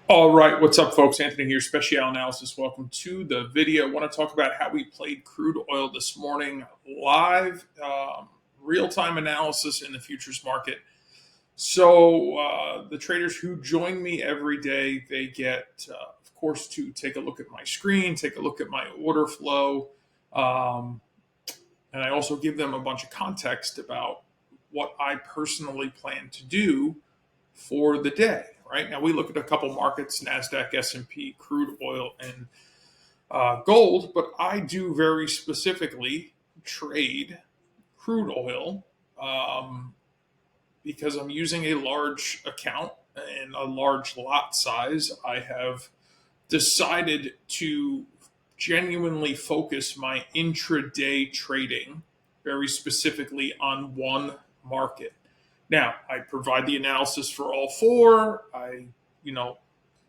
All right, what's up, folks? Anthony here, Special Analysis. Welcome to the video. I want to talk about how we played crude oil this morning live, real-time analysis in the futures market. So the traders who join me every day, they get, of course, to take a look at my screen, take a look at my order flow, and I also give them a bunch of context about what I personally plan to do for the day. Right now, we look at a couple markets: Nasdaq, S&P, crude oil, and gold. But I do very specifically trade crude oil because I'm using a large account and a large lot size. I have decided to genuinely focus my intraday trading very specifically on one market. Now, I provide the analysis for all four. I,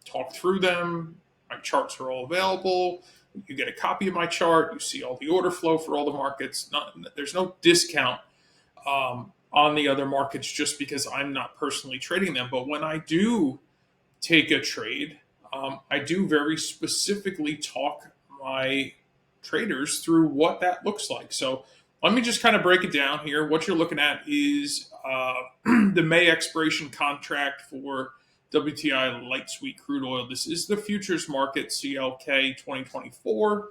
talk through them. My charts are all available. You get a copy of my chart. You see all the order flow for all the markets. There's no discount on the other markets just because I'm not personally trading them. But when I do take a trade, I do very specifically talk my traders through what that looks like. So let me just kind of break it down here. What you're looking at is the May expiration contract for WTI light sweet crude oil. This is the futures market, CLK 2024.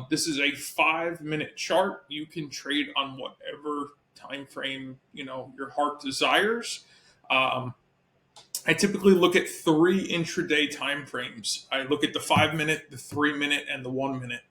This is a 5-minute chart. You can trade on whatever time frame your heart desires. I typically look at 3 intraday time frames. I look at the 5-minute, the 3-minute, and the 1-minute.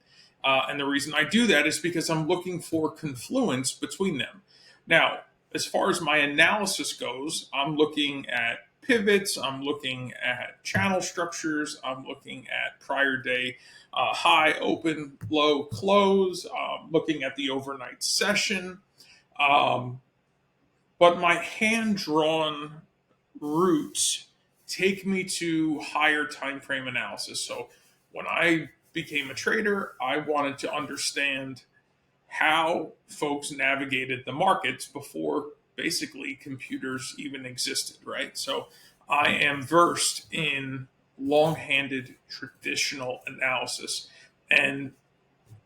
And the reason I do that is because I'm looking for confluence between them. Now, as far as my analysis goes, I'm looking at pivots, I'm looking at channel structures, I'm looking at prior day high, open, low, close, looking at the overnight session. But my hand-drawn routes take me to higher time frame analysis. So when I became a trader, I wanted to understand how folks navigated the markets before basically computers even existed, right? So I am versed in long-handed traditional analysis, and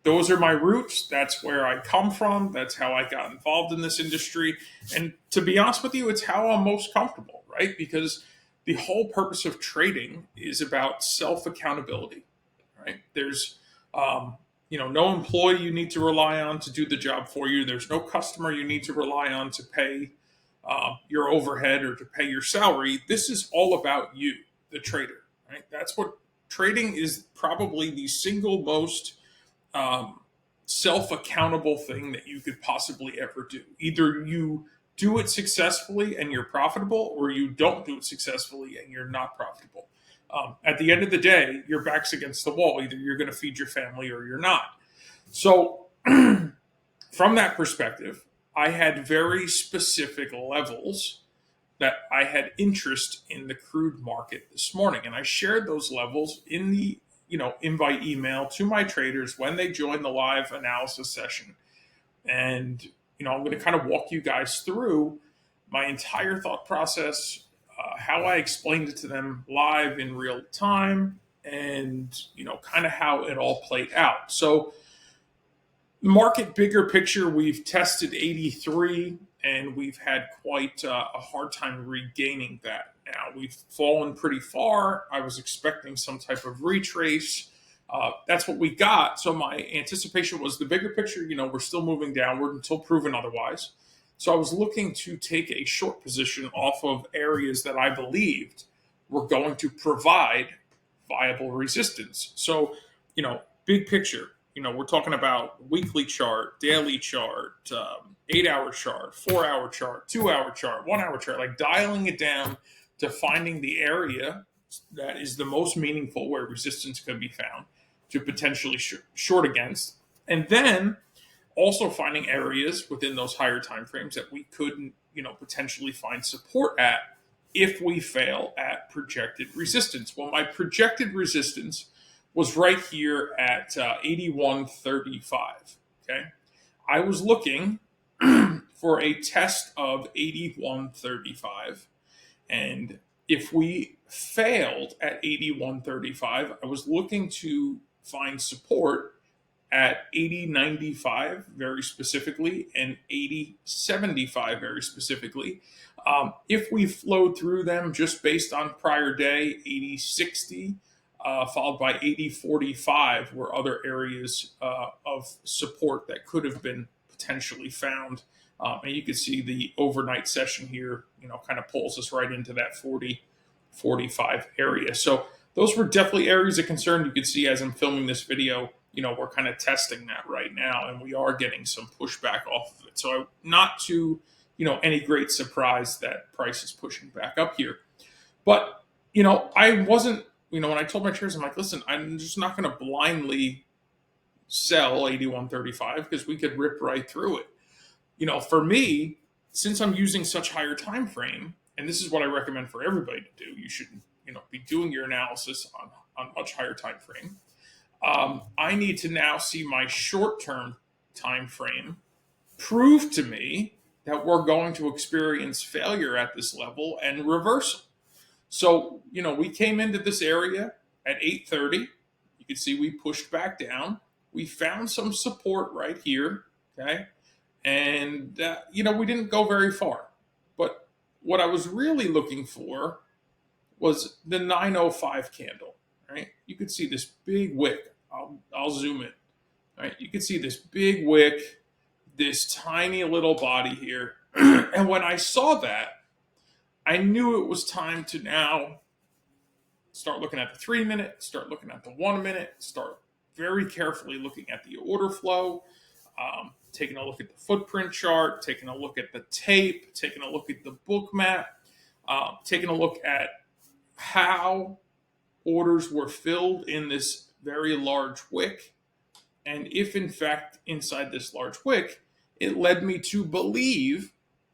those are my roots. That's where I come from. That's how I got involved in this industry. And to be honest with you, it's how I'm most comfortable, right? Because the whole purpose of trading is about self accountability, right? There's, no employee you need to rely on to do the job for you. There's no customer you need to rely on to pay your overhead or to pay your salary. This is all about you, the trader, right? That's what trading is. Probably the single most self-accountable thing that you could possibly ever do. Either you do it successfully and you're profitable, or you don't do it successfully and you're not profitable. At the end of the day, your back's against the wall. Either you're going to feed your family or you're not. So from that perspective, I had very specific levels that I had interest in the crude market this morning. And I shared those levels in the invite email to my traders when they join the live analysis session. And, I'm going to kind of walk you guys through my entire thought process, how I explained it to them live in real time, and, kind of how it all played out. So, market bigger picture, we've tested 83 and we've had quite a hard time regaining that. Now we've fallen pretty far. I was expecting some type of retrace. That's what we got. So my anticipation was the bigger picture, we're still moving downward until proven otherwise. So I was looking to take a short position off of areas that I believed were going to provide viable resistance. So, big picture, we're talking about weekly chart, daily chart, 8-hour chart, 4-hour chart, 2-hour chart, 1-hour chart, like dialing it down to finding the area that is the most meaningful where resistance can be found to potentially short against. And then also finding areas within those higher time frames that we could, potentially find support at if we fail at projected resistance. Well, my projected resistance was right here at 81.35. Okay. I was looking for a test of 81.35. And if we failed at 81.35, I was looking to find support at 80.95 very specifically and 80.75 very specifically. If we flowed through them just based on prior day, 80.60 followed by 80.45 were other areas of support that could have been potentially found. And you can see the overnight session here, kind of pulls us right into that 40.45 area. So those were definitely areas of concern. You can see as I'm filming this video, we're kind of testing that right now, and we are getting some pushback off of it. So not to, any great surprise that price is pushing back up here. But, I wasn't, when I told my traders, I'm like, listen, I'm just not going to blindly sell 81.35 because we could rip right through it. For me, since I'm using such higher time frame, and this is what I recommend for everybody to do, you should, be doing your analysis on much higher time frame. I need to now see my short-term time frame prove to me that we're going to experience failure at this level and reversal. So, we came into this area at 8.30. You can see we pushed back down. We found some support right here, okay? And, we didn't go very far. But what I was really looking for was the 905 candle, right? You could see this big wick. I'll zoom in. All right, you can see this big wick, this tiny little body here. And when I saw that, I knew it was time to now start looking at the 3-minute, start looking at the 1-minute, start very carefully looking at the order flow, taking a look at the footprint chart, taking a look at the tape, taking a look at the book map, taking a look at how orders were filled in this very large wick. And if in fact inside this large wick, it led me to believe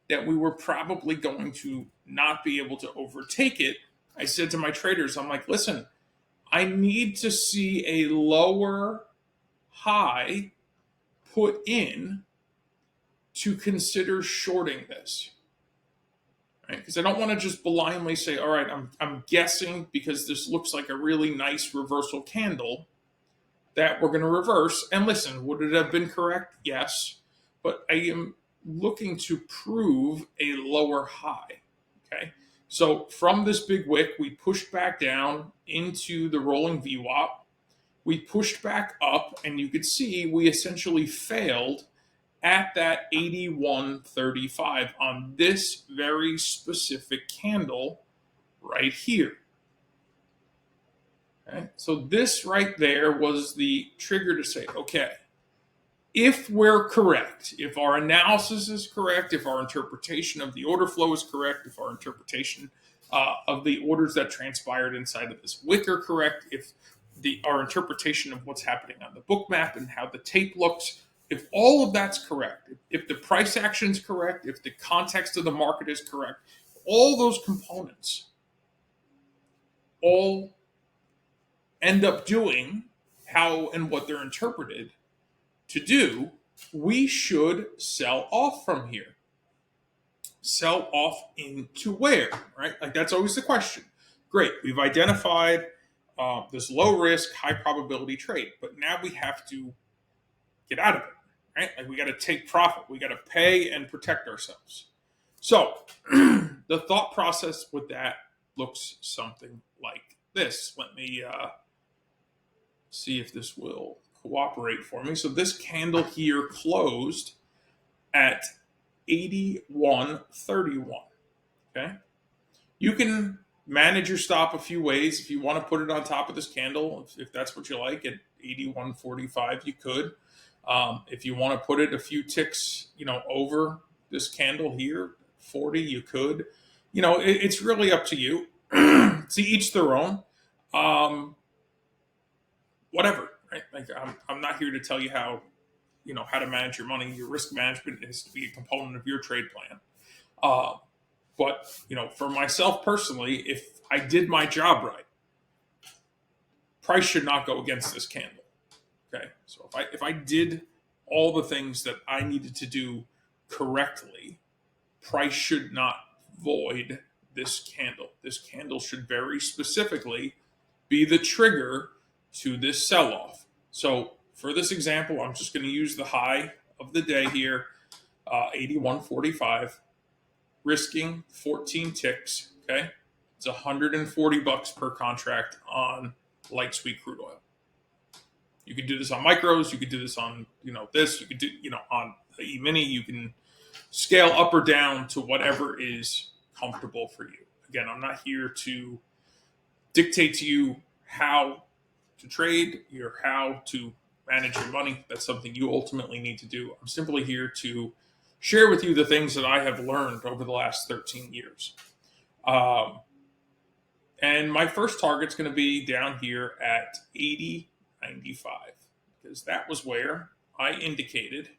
that we were probably going to not be able to overtake it. I said to my traders, I'm like, listen, I need to see a lower high put in to consider shorting this. Right? Because I don't want to just blindly say, all right, I'm guessing because this looks like a really nice reversal candle that we're going to reverse. And listen, would it have been correct? Yes. But I am looking to prove a lower high. Okay. So from this big wick, we pushed back down into the rolling VWAP. We pushed back up, and you could see we essentially failed at that 81.35 on this very specific candle right here. Okay. So this right there was the trigger to say, okay, if we're correct, if our analysis is correct, if our interpretation of the order flow is correct, if our interpretation of the orders that transpired inside of this wick are correct, if our interpretation of what's happening on the book map and how the tape looks, if all of that's correct, if the price action is correct, if the context of the market is correct, all those components all end up doing how and what they're interpreted to do, we should sell off from here. Sell off into where, right? Like that's always the question. Great, we've identified this low risk, high probability trade, but now we have to get out of it, right? Like we got to take profit, we got to pay and protect ourselves. So the thought process with that looks something like this. Let me see if this will cooperate for me. So this candle here closed at 81.31. Okay. You can manage your stop a few ways. If you want to put it on top of this candle, if that's what you like, at 81.45, you could. If you want to put it a few ticks, over this candle here, 40, you could. It's really up to you. To each their own. Whatever. Right? Like I'm not here to tell you how to manage your money. Your risk management has to be a component of your trade plan. But for myself personally, if I did my job right, price should not go against this candle. Okay, so if I did all the things that I needed to do correctly, price should not void this candle. This candle should very specifically be the trigger to this sell-off. So for this example, I'm just going to use the high of the day here, 81.45, risking 14 ticks. Okay, it's $140 per contract on light sweet crude oil. You can do this on micros. You could do this on this. You could do on the E-mini. You can scale up or down to whatever is comfortable for you. Again, I'm not here to dictate to you how to trade or how to manage your money. That's something you ultimately need to do. I'm simply here to share with you the things that I have learned over the last 13 years. And my first target's going to be down here at 80.95, because that was where I indicated,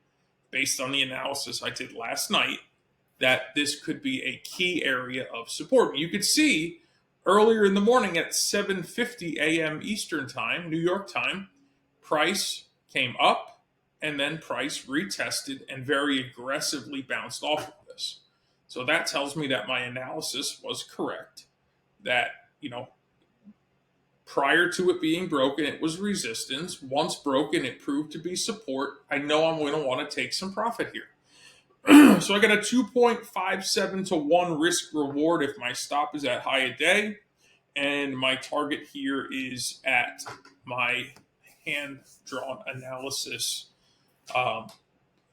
based on the analysis I did last night, that this could be a key area of support. You could see earlier in the morning at 7:50 a.m. Eastern Time, New York time, price came up and then price retested and very aggressively bounced off of this. So that tells me that my analysis was correct, that, prior to it being broken, it was resistance. Once broken, it proved to be support. I know I'm going to want to take some profit here. So I got a 2.57 to 1 risk reward if my stop is at high a day. And my target here is at my hand-drawn analysis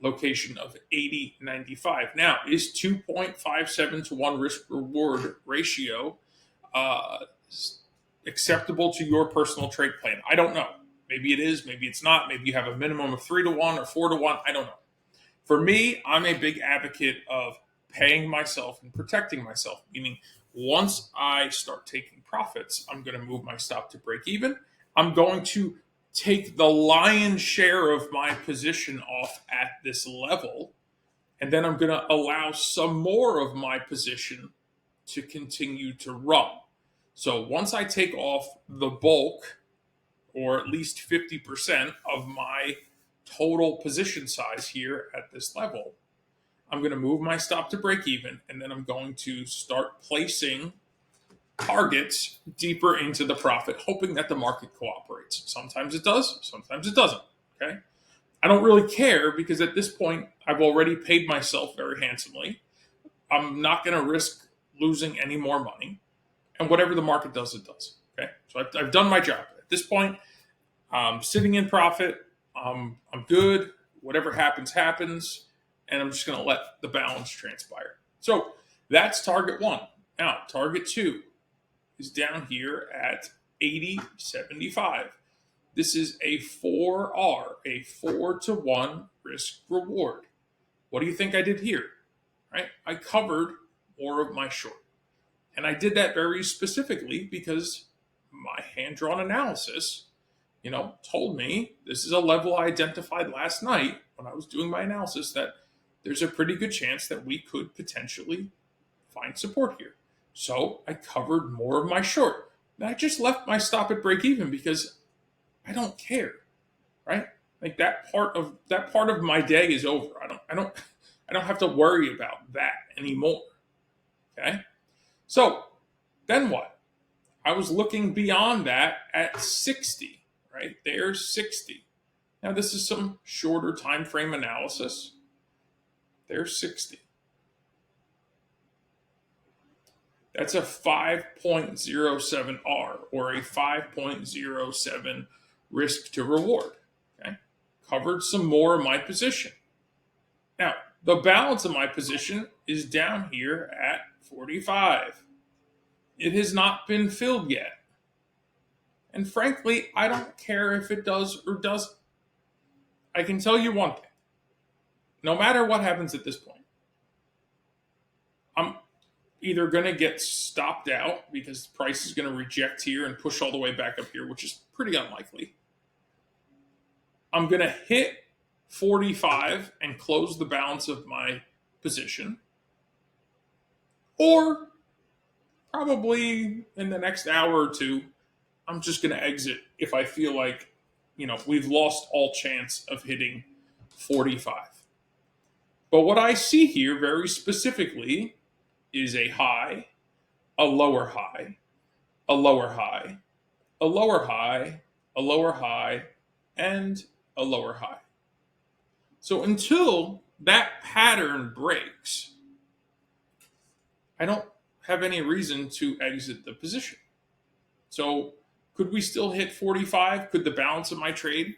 location of 80.95. Now, is 2.57 to 1 risk reward ratio acceptable to your personal trade plan? I don't know. Maybe it is, maybe it's not. Maybe you have a minimum of 3 to 1 or 4 to 1. I don't know. For me, I'm a big advocate of paying myself and protecting myself, meaning once I start taking profits, I'm going to move my stop to break even. I'm going to take the lion's share of my position off at this level, and then I'm going to allow some more of my position to continue to run. So once I take off the bulk, or at least 50% of my total position size here at this level, I'm going to move my stop to break even, and then I'm going to start placing targets deeper into the profit, hoping that the market cooperates. Sometimes it does, sometimes it doesn't. Okay, I don't really care, because at this point, I've already paid myself very handsomely. I'm not going to risk losing any more money, and whatever the market does, it does. Okay, so I've done my job. At this point, I'm sitting in profit. I'm good. Whatever happens, happens. And I'm just going to let the balance transpire. So that's target 1. Now, target 2 is down here at 80.75. This is a 4R, a 4 to 1 risk reward. What do you think I did here? Right? I covered more of my short. And I did that very specifically because my hand-drawn analysis told me this is a level I identified last night when I was doing my analysis, that there's a pretty good chance that we could potentially find support here. So I covered more of my short. And I just left my stop at break even because I don't care, right? Like that part of my day is over. I don't have to worry about that anymore. Okay? So then what? I was looking beyond that at 60. Right there's 60. Now this is some shorter time frame analysis. There's 60. That's a 5.07 R, or a 5.07 risk to reward. Okay, covered some more of my position. Now the balance of my position is down here at 45. It has not been filled yet. And frankly, I don't care if it does or doesn't. I can tell you one thing. No matter what happens at this point, I'm either going to get stopped out because the price is going to reject here and push all the way back up here, which is pretty unlikely. I'm going to hit 45 and close the balance of my position. Or probably in the next hour or two, I'm just going to exit if I feel like, we've lost all chance of hitting 45. But what I see here very specifically is a high a lower high, a lower high, a lower high, a lower high, and a lower high. So until that pattern breaks, I don't have any reason to exit the position. So could we still hit 45? Could the balance of my trade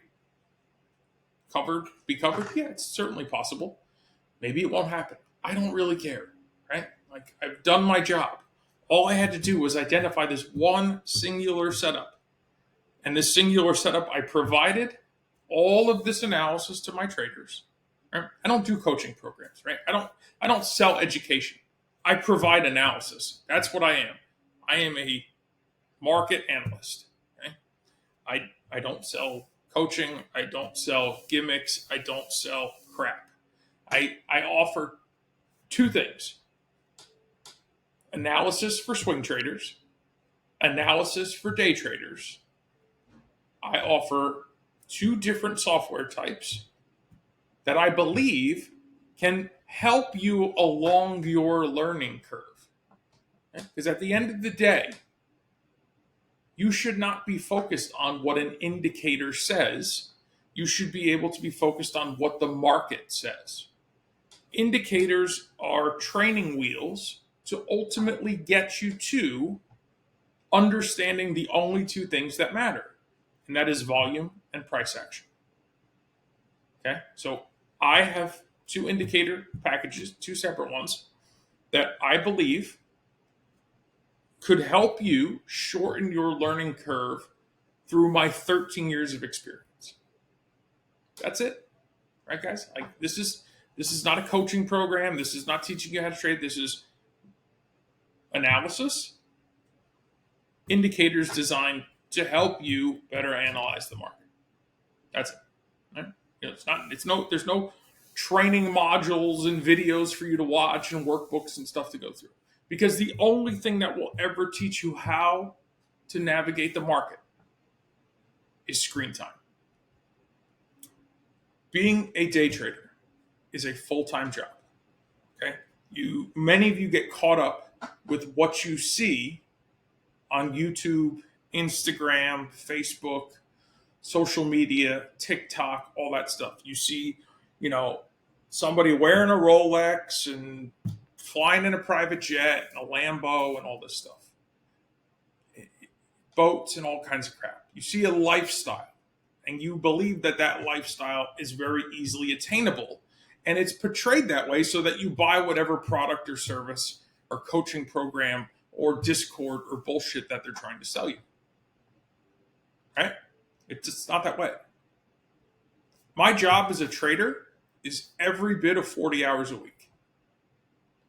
be covered? Yeah, it's certainly possible. Maybe it won't happen. I don't really care, right? Like, I've done my job. All I had to do was identify this one singular setup. And this singular setup, I provided all of this analysis to my traders. Right? I don't do coaching programs, right? I don't sell education. I provide analysis. That's what I am. I am a market analyst. Okay? I don't sell coaching. I don't sell gimmicks. I don't sell crap. I offer two things: analysis for swing traders, analysis for day traders. I offer two different software types that I believe can help you along your learning curve. Because at the end of the day, you should not be focused on what an indicator says. You should be able to be focused on what the market says. Indicators are training wheels to ultimately get you to understanding the only two things that matter, and that is volume and price action. Okay, so I have two indicator packages, two separate ones, that I believe could help you shorten your learning curve through my 13 years of experience. That's it, right, guys? Like, this is not a coaching program. This is not teaching you how to trade. This is analysis, indicators designed to help you better analyze the market. That's it. Right? You know, there's no training modules and videos for you to watch and workbooks and stuff to go through. Because the only thing that will ever teach you how to navigate the market is screen time. Being a day trader is a full-time job. Okay? Many of you get caught up with what you see on YouTube, Instagram, Facebook, social media, TikTok, all that stuff. You see, somebody wearing a Rolex and flying in a private jet and a Lambo and all this stuff. Boats and all kinds of crap. You see a lifestyle, and you believe that that lifestyle is very easily attainable. And it's portrayed that way so that you buy whatever product or service or coaching program or Discord or bullshit that they're trying to sell you. Right? It's just not that way. My job as a trader is every bit of 40 hours a week,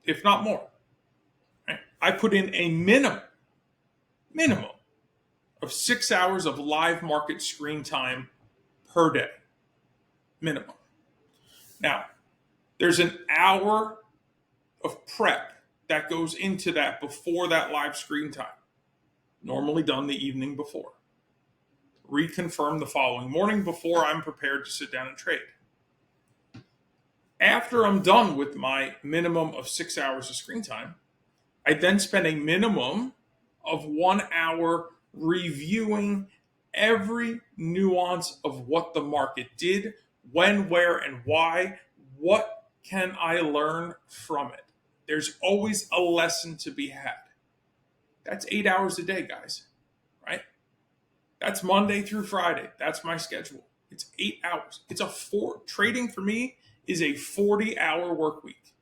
if not more. Right? I put in a minimum of 6 hours of live market screen time per day. Minimum. Now, there's an hour of prep that goes into that before that live screen time, normally done the evening before. Reconfirm the following morning before I'm prepared to sit down and trade. After I'm done with my minimum of 6 hours of screen time, I then spend a minimum of 1 hour reviewing every nuance of what the market did, when, where, and why. What can I learn from it? There's always a lesson to be had. That's 8 hours a day, guys, right? That's Monday through Friday. That's my schedule. It's 8 hours. Trading for me is a 40-hour work week.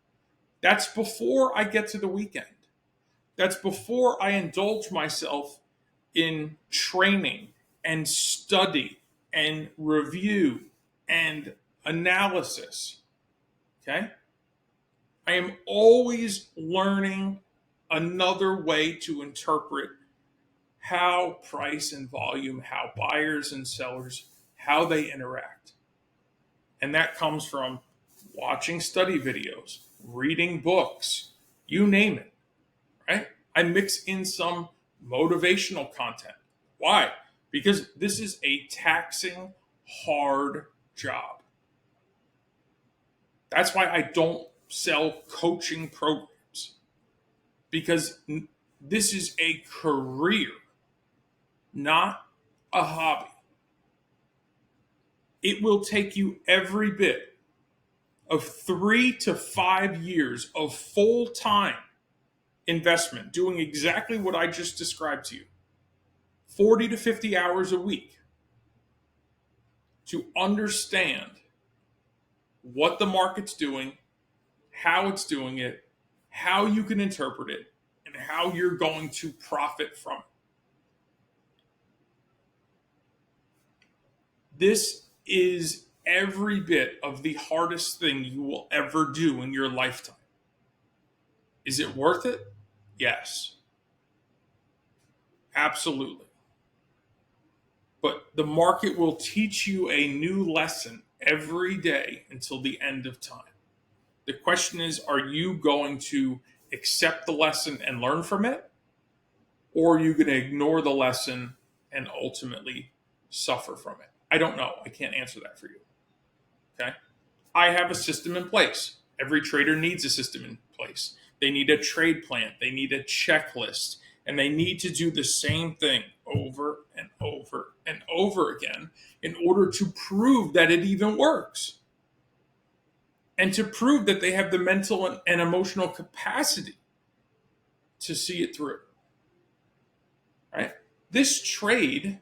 That's before I get to the weekend. That's before I indulge myself in training and study and review and analysis. Okay? I am always learning another way to interpret how price and volume, how buyers and sellers, how they interact. And that comes from watching study videos, reading books, you name it, right? I mix in some motivational content. Why? Because this is a taxing, hard job. That's why I don't sell coaching programs. Because This is a career, not a hobby. It will take you every bit of 3 to 5 years of full-time investment doing exactly what I just described to you, 40 to 50 hours a week, to understand what the market's doing, how it's doing it, how you can interpret it, and how you're going to profit from it. This is every bit of the hardest thing you will ever do in your lifetime. Is it worth it? Yes. Absolutely. But the market will teach you a new lesson every day until the end of time. The question is, are you going to accept the lesson and learn from it? Or are you going to ignore the lesson and ultimately suffer from it? I don't know. I can't answer that for you. Okay? I have a system in place. Every trader needs a system in place. They need a trade plan. They need a checklist. And they need to do the same thing over and over and over again in order to prove that it even works. And to prove that they have the mental and emotional capacity to see it through. Right? This trade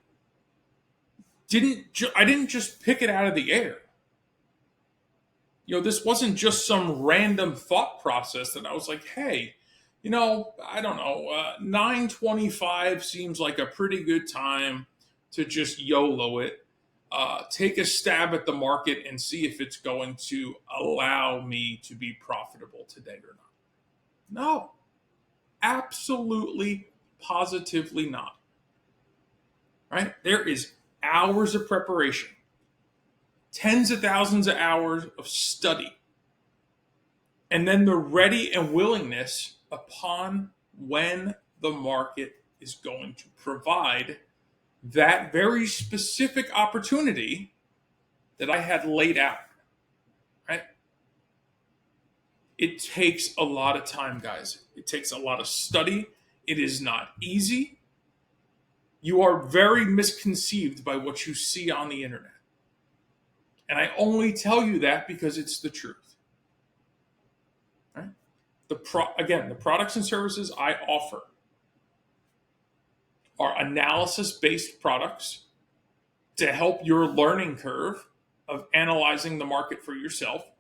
I didn't just pick it out of the air. This wasn't just some random thought process that I was like, hey, I don't know, 925 seems like a pretty good time to just YOLO it, take a stab at the market and see if it's going to allow me to be profitable today or not. No, absolutely, positively not. Right? There is hours of preparation, tens of thousands of hours of study, and then the ready and willingness upon when the market is going to provide that very specific opportunity that I had laid out. Right? It takes a lot of time, guys. It takes a lot of study. It is not easy. You are very misconceived by what you see on the internet. And I only tell you that because it's the truth. Right? Again, the products and services I offer are analysis-based products to help your learning curve of analyzing the market for yourself,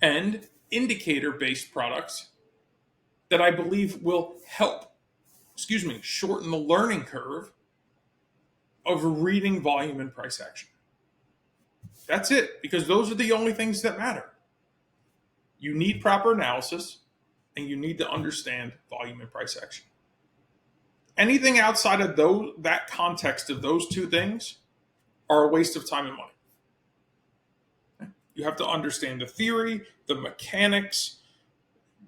and indicator-based products that I believe will help shorten the learning curve of reading volume and price action. That's it, because those are the only things that matter. You need proper analysis, and you need to understand volume and price action. Anything outside of that context of those two things are a waste of time and money. You have to understand the theory, the mechanics,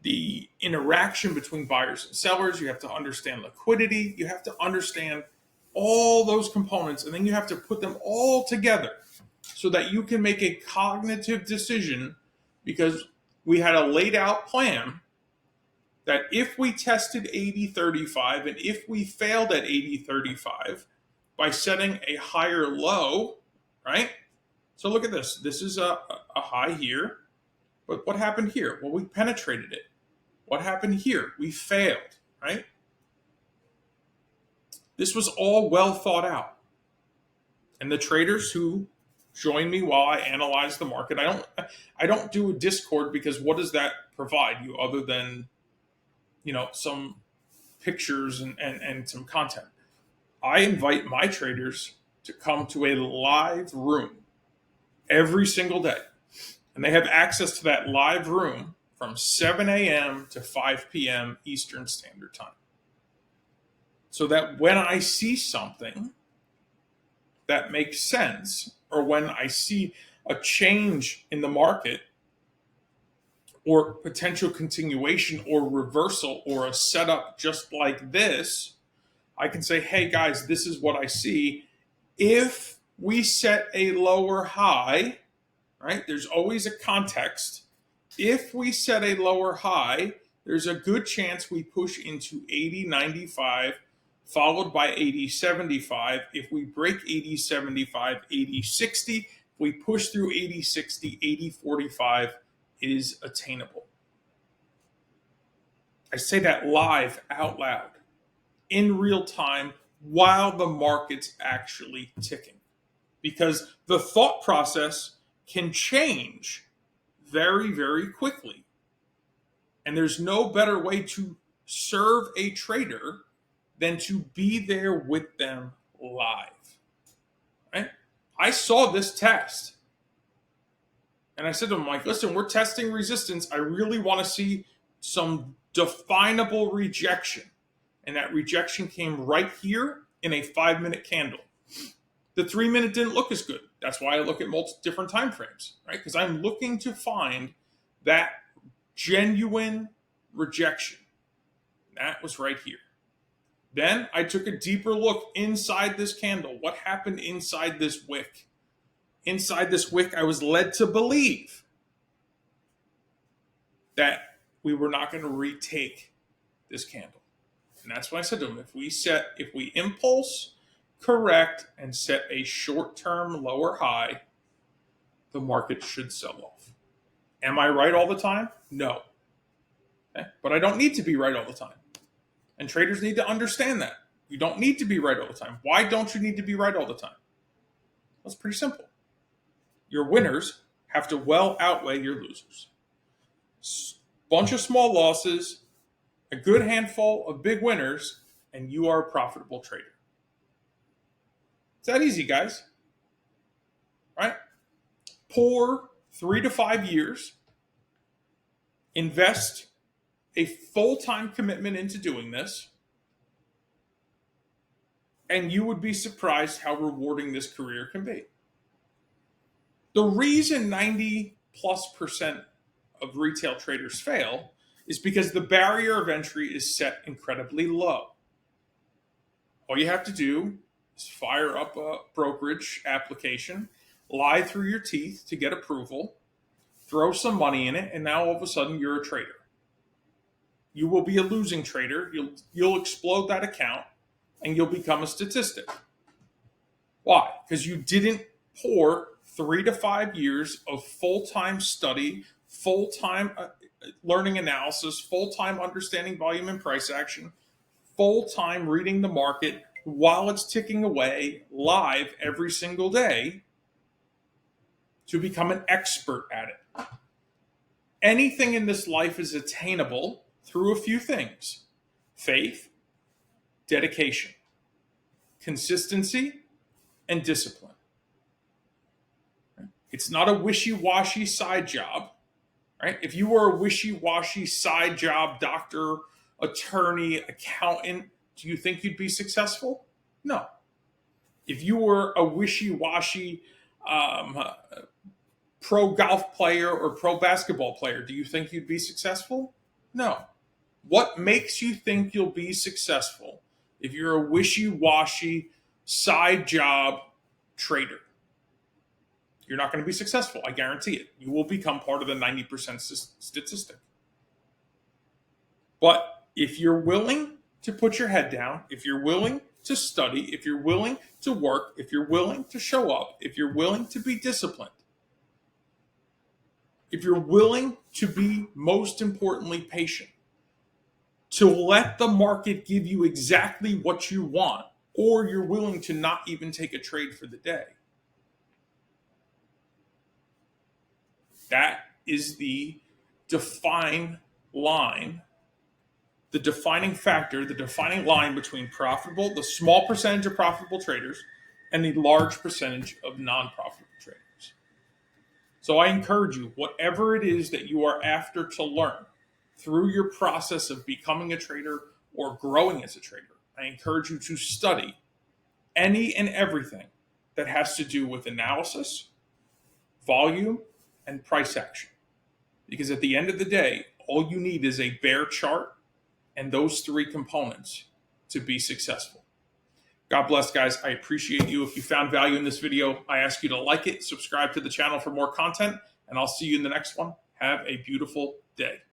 the interaction between buyers and sellers. You have to understand liquidity. You have to understand all those components, and then you have to put them all together so that you can make a cognitive decision, because we had a laid out plan that if we tested 80.35 and if we failed at 80.35 by setting a higher low, right? So look at this. This is a high here, but what happened here? Well, we penetrated it. What happened here? We failed, right? This was all well thought out. And the traders who join me while I analyze the market, I don't do a Discord, because what does that provide you other than, some pictures and some content? I invite my traders to come to a live room every single day. And they have access to that live room from 7 a.m. to 5 p.m. Eastern Standard Time. So that when I see something that makes sense, or when I see a change in the market, or potential continuation or reversal or a setup just like this, I can say, hey guys, this is what I see. If we set a lower high, right? There's always a context. If we set a lower high, there's a good chance we push into 80.95, followed by 80.75. If we break 80.75, 80.60, if we push through 80.60, 80.45 is attainable. I say that live out loud in real time while the market's actually ticking, because the thought process can change very, very quickly. And there's no better way to serve a trader than to be there with them live. Right? I saw this test. And I said to him, like, listen, we're testing resistance. I really want to see some definable rejection. And that rejection came right here in a 5-minute candle. The 3-minute didn't look as good. That's why I look at multiple different time frames, right? Because I'm looking to find that genuine rejection. That was right here. Then I took a deeper look inside this candle. What happened inside this wick? Inside this wick, I was led to believe that we were not going to retake this candle. And that's why I said to him, if we impulse, correct, and set a short-term lower high, the market should sell off. Am I right all the time? No. Okay? But I don't need to be right all the time. And traders need to understand that. You don't need to be right all the time. Why don't you need to be right all the time? That's pretty simple. Your winners have to well outweigh your losers. Bunch of small losses, a good handful of big winners, and you are a profitable trader. It's that easy, guys. Right? Pour 3 to 5 years, invest a full-time commitment into doing this, and you would be surprised how rewarding this career can be. The reason 90+% of retail traders fail is because the barrier of entry is set incredibly low. All you have to do is fire up a brokerage application, lie through your teeth to get approval, throw some money in it, and now all of a sudden you're a trader. You will be a losing trader. You'll explode that account, and you'll become a statistic. Why? Because you didn't pour 3 to 5 years of full-time study, full-time learning analysis, full-time understanding volume and price action, full-time reading the market while it's ticking away live every single day to become an expert at it. Anything in this life is attainable through a few things: faith, dedication, consistency, and discipline. It's not a wishy-washy side job, right? If you were a wishy-washy side job, doctor, attorney, accountant, do you think you'd be successful? No. If you were a wishy-washy pro golf player or pro basketball player, do you think you'd be successful? No. What makes you think you'll be successful if you're a wishy-washy side job trader? You're not going to be successful. I guarantee it. You will become part of the 90% statistic. But if you're willing to put your head down, if you're willing to study, if you're willing to work, if you're willing to show up, if you're willing to be disciplined, if you're willing to be, most importantly, patient, to let the market give you exactly what you want, or you're willing to not even take a trade for the day, that is the defining line, the defining factor, the defining line between profitable, the small percentage of profitable traders, and the large percentage of non-profitable traders. So I encourage you, whatever it is that you are after to learn through your process of becoming a trader or growing as a trader, I encourage you to study any and everything that has to do with analysis, volume, and price action. Because at the end of the day, all you need is a bear chart and those 3 components to be successful. God bless, guys. I appreciate you. If you found value in this video, I ask you to like it, subscribe to the channel for more content, and I'll see you in the next one. Have a beautiful day.